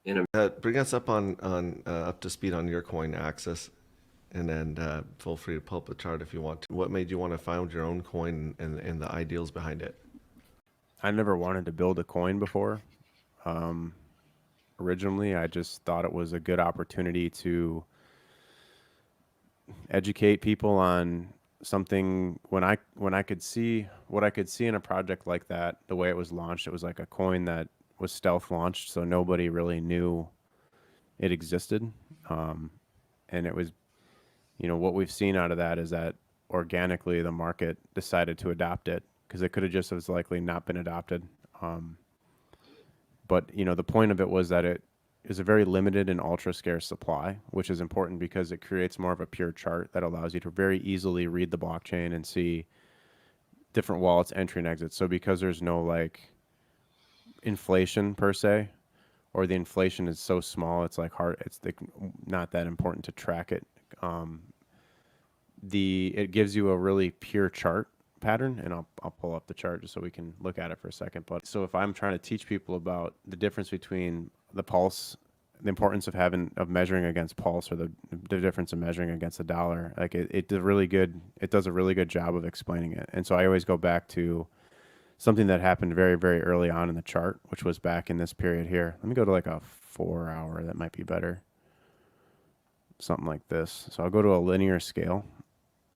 Bring us up on up to speed on your coin access, and then feel free to pull up a chart if you want to. What made you want to found your own coin and the ideals behind it? I never wanted to build a coin before. Um, Originally, I just thought it was a good opportunity to educate people on something when I could see what I could see in a project like that. The way it was launched, it was like a coin that was stealth launched, so nobody really knew it existed. Um, and it was, what we've seen out of that is that organically the market decided to adopt it because it could have just as likely not been adopted. Um, but the point of it was that it is a very limited and ultra scarce supply, which is important because it creates more of a pure chart that allows you to very easily read the blockchain and see different wallets entry and exit. So because there's no like inflation per se, or the inflation is so small, it's like hard. It's like not that important to track it. Um, it gives you a really pure chart pattern, and I'll pull up the chart just so we can look at it for a second. But so if I'm trying to teach people about the difference between the pulse, the importance of measuring against pulse, or the difference of measuring against the dollar, like it does a really good job of explaining it. And so I always go back to something that happened very, very early on in the chart, which was back in this period here. Let me go to like a 4 hour, that might be better. Something like this. So I'll go to a linear scale,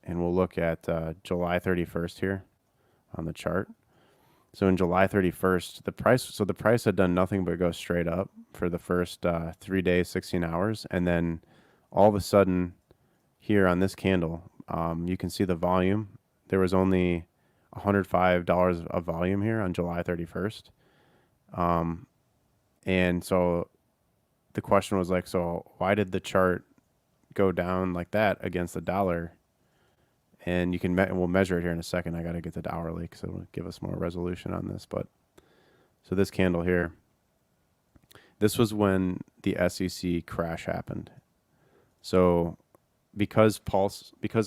and we'll look at July 31st here on the chart. So in July 31st, the price had done nothing but go straight up for the first 3 days, 16 hours. And then all of a sudden here on this candle, you can see the volume. There was only $105 of volume here on July 31st. And so the question was like, so why did the chart go down like that against the dollar? And we'll measure it here in a second. I got to get the hourly because it'll give us more resolution on this. But so this candle here, this was when the SEC crash happened. So because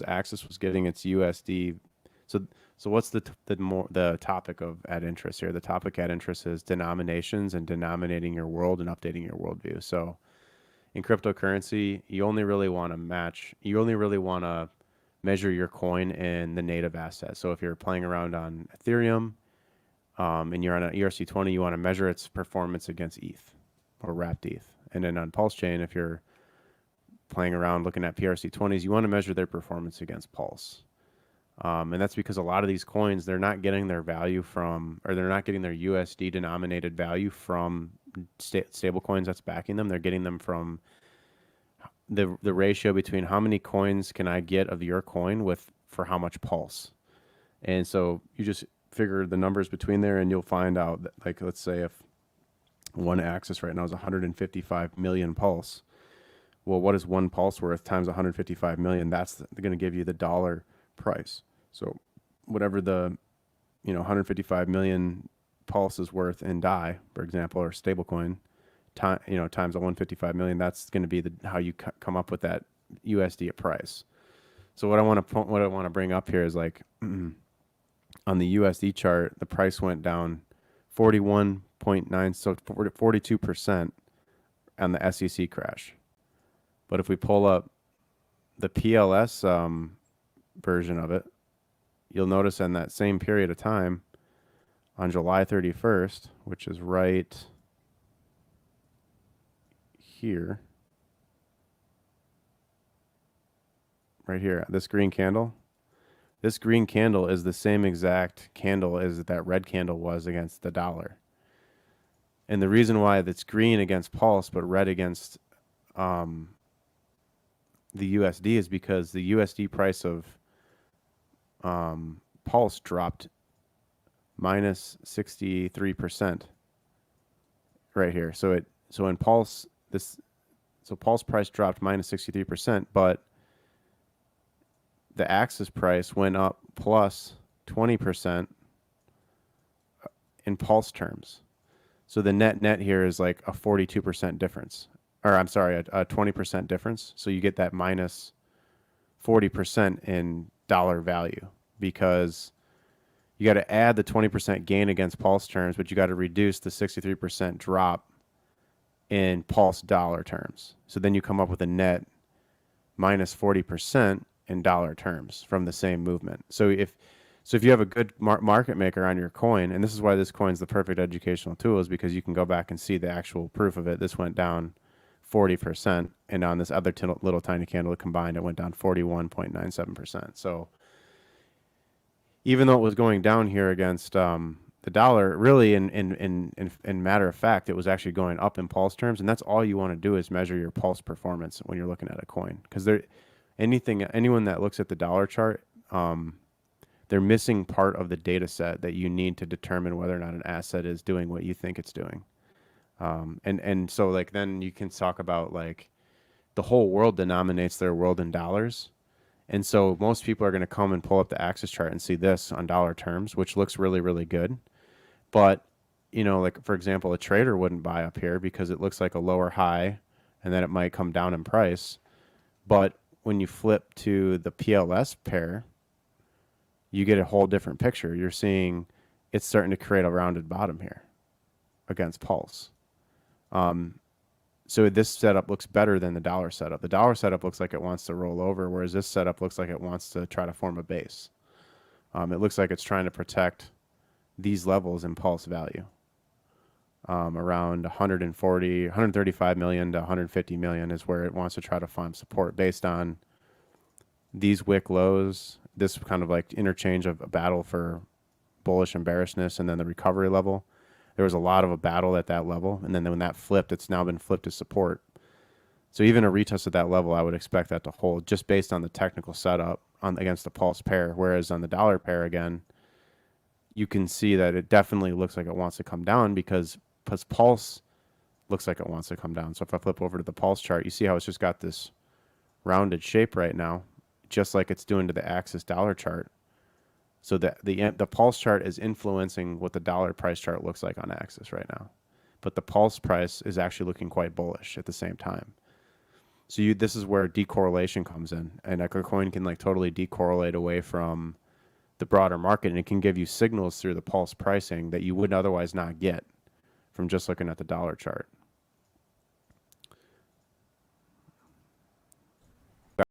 Axis was getting its USD, so what's the topic of at interest here? The topic at interest is denominations and denominating your world and updating your worldview. So in cryptocurrency, you only really want to measure your coin in the native asset. So if you're playing around on Ethereum, and you're on an ERC20, you want to measure its performance against ETH or wrapped ETH. And then on Pulse Chain, if you're playing around looking at PRC20s, you want to measure their performance against Pulse. And that's because a lot of these coins, they're not getting their value from, or they're not getting their USD denominated value from stable coins that's backing them. They're getting them from the ratio between how many coins can I get of your coin for how much Pulse. And so you just figure the numbers between there, and you'll find out that, like, let's say if one axis right now is 155 million Pulse. Well, what is one Pulse worth times 155 million? That's going to give you the dollar price. So whatever the 155 million Pulse is worth in DAI, for example, or stablecoin, times 155 million, that's going to be how you come up with that USD price. So what I want to bring up here is like on the USD chart, the price went down 41.9, so 42% on the SEC crash. But if we pull up the PLS version of it, you'll notice in that same period of time, on July 31st, which is right here, this green candle. This green candle is the same exact candle as that red candle was against the dollar. And the reason why it's green against Pulse but red against the USD is because the USD price of Pulse dropped minus 63% right here. So in Pulse, Pulse price dropped minus 63%, but the Axis price went up plus 20% in Pulse terms. So the net here is like a 42% difference. Or I'm sorry, a 20% difference. So you get that minus 40% in dollar value, because you got to add the 20% gain against Pulse terms, but you got to reduce the 63% drop in Pulse dollar terms. So then you come up with a net minus 40% in dollar terms from the same movement. So if you have a good market maker on your coin, and this is why this coin's the perfect educational tool, is because you can go back and see the actual proof of it. This went down 40%, and on this other little tiny candle combined, it went down 41.97%. So even though it was going down here against the dollar, really in matter of fact, it was actually going up in pulse terms, and that's all you want to do is measure your pulse performance when you're looking at a coin, because anyone that looks at the dollar chart, they're missing part of the data set that you need to determine whether or not an asset is doing what you think it's doing. And so like then you can talk about like the whole world denominates their world in dollars. And so most people are going to come and pull up the axis chart and see this on dollar terms, which looks really, really good. But, you know, like for example, a trader wouldn't buy up here because it looks like a lower high and then it might come down in price. But when you flip to the PLS pair, you get a whole different picture. You're seeing it's starting to create a rounded bottom here against Pulse. So this setup looks better than the dollar setup. The dollar setup looks like it wants to roll over, whereas this setup looks like it wants to try to form a base. It looks like it's trying to protect these levels in Pulse value, around 135 million to 150 million is where it wants to try to find support based on these wick lows, this kind of like interchange of a battle for bullish and bearishness, and then the recovery level. There was a lot of a battle at that level, and then when that flipped, it's now been flipped to support. So even a retest at that level, I would expect that to hold just based on the technical setup against the Pulse pair. Whereas on the dollar pair, again, you can see that it definitely looks like it wants to come down because Pulse looks like it wants to come down. So if I flip over to the Pulse chart, you see how it's just got this rounded shape right now, just like it's doing to the Axis dollar chart. So the Pulse chart is influencing what the dollar price chart looks like on Axis right now. But the Pulse price is actually looking quite bullish at the same time. So this is where decorrelation comes in. And a coin can like totally decorrelate away from the broader market, and it can give you signals through the Pulse pricing that you would otherwise not get from just looking at the dollar chart.